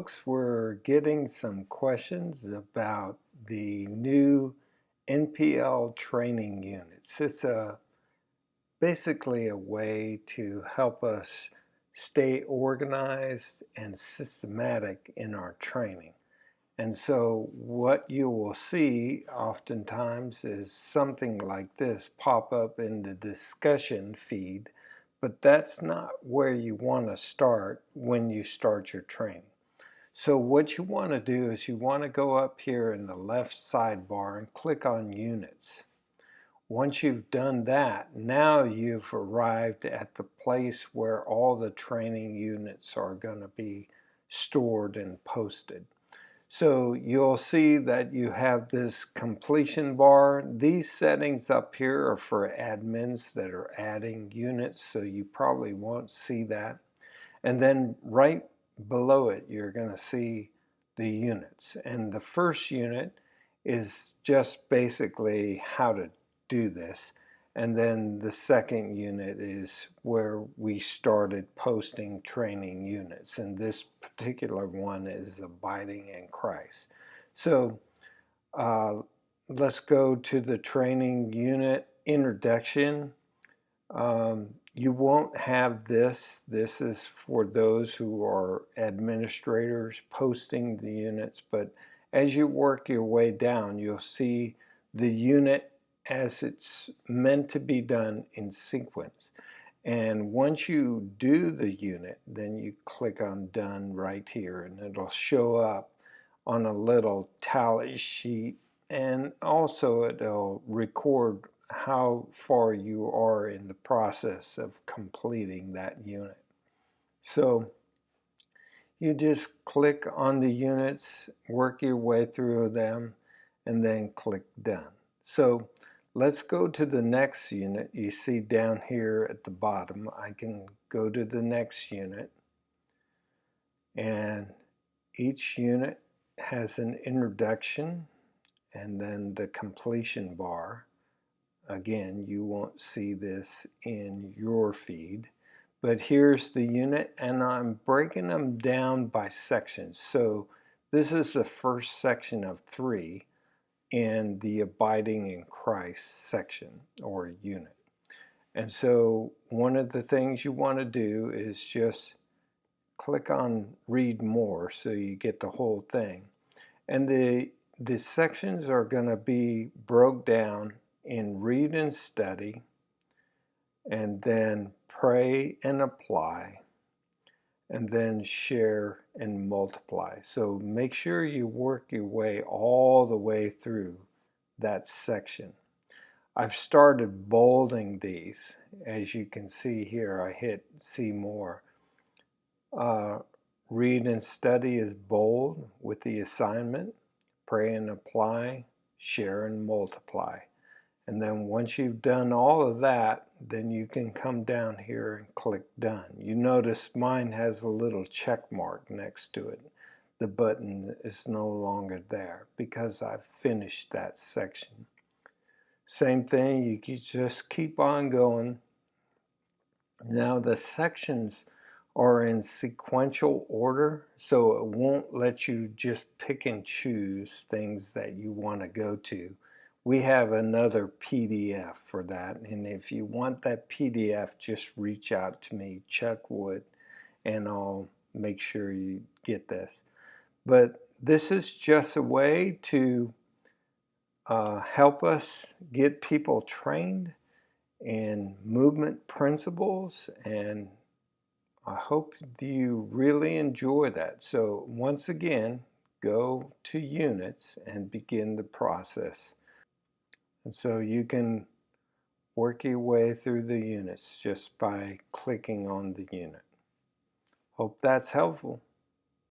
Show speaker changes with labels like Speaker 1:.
Speaker 1: folks, we're getting some questions about the new NPL training units. It's basically a way to help us stay organized and systematic in our training. And so what you will see oftentimes is something like this pop up in the discussion feed, but that's not where you want to start when you start your training. So what you want to do is you want to go up here in the left sidebar and click on Units. Once you've done that, now you've arrived at the place where all the training units are going to be stored and posted. So you'll see that you have this completion bar. These settings up here are for admins that are adding units, so you probably won't see that. And then right below it, you're going to see the units. And the first unit is just basically how to do this. And then the second unit is where we started posting training units. And this particular one is Abiding in Christ. So let's go to the training unit introduction. You won't have this. This is for those who are administrators posting the units. But as you work your way down, you'll see the unit as it's meant to be done in sequence. And once you do the unit, then you click on Done right here, and it'll show up on a little tally sheet, and also it'll record how far you are in the process of completing that unit. So you just click on the units, work your way through them, and then click Done. So let's go to the next unit. You see down here at the bottom, I can go to the next unit, and each unit has an introduction and then the completion bar. Again, you won't see this in your feed, but here's the unit, and I'm breaking them down by sections. So this is the first section of 3 in the Abiding in Christ section or unit. And so one of the things you want to do is just click on Read More so you get the whole thing. And the sections are going to be broke down in Read and Study, and then Pray and Apply, and then Share and Multiply. So make sure you work your way all the way through that section. I've started bolding these. As you can see here, I hit See More. Read and Study is bold with the assignment. Pray and Apply, Share and Multiply. And then once you've done all of that, then you can come down here and click Done. You notice mine has a little check mark next to it. The button is no longer there because I've finished that section. Same thing, you can just keep on going. Now the sections are in sequential order, so it won't let you just pick and choose things that you want to go to. We have another PDF for that, and if you want that PDF, just reach out to me, Chuck Wood, and I'll make sure you get this. But this is just a way to help us get people trained in movement principles, and I hope you really enjoy that. So once again, go to Units and begin the process. And so you can work your way through the units just by clicking on the unit. Hope that's helpful.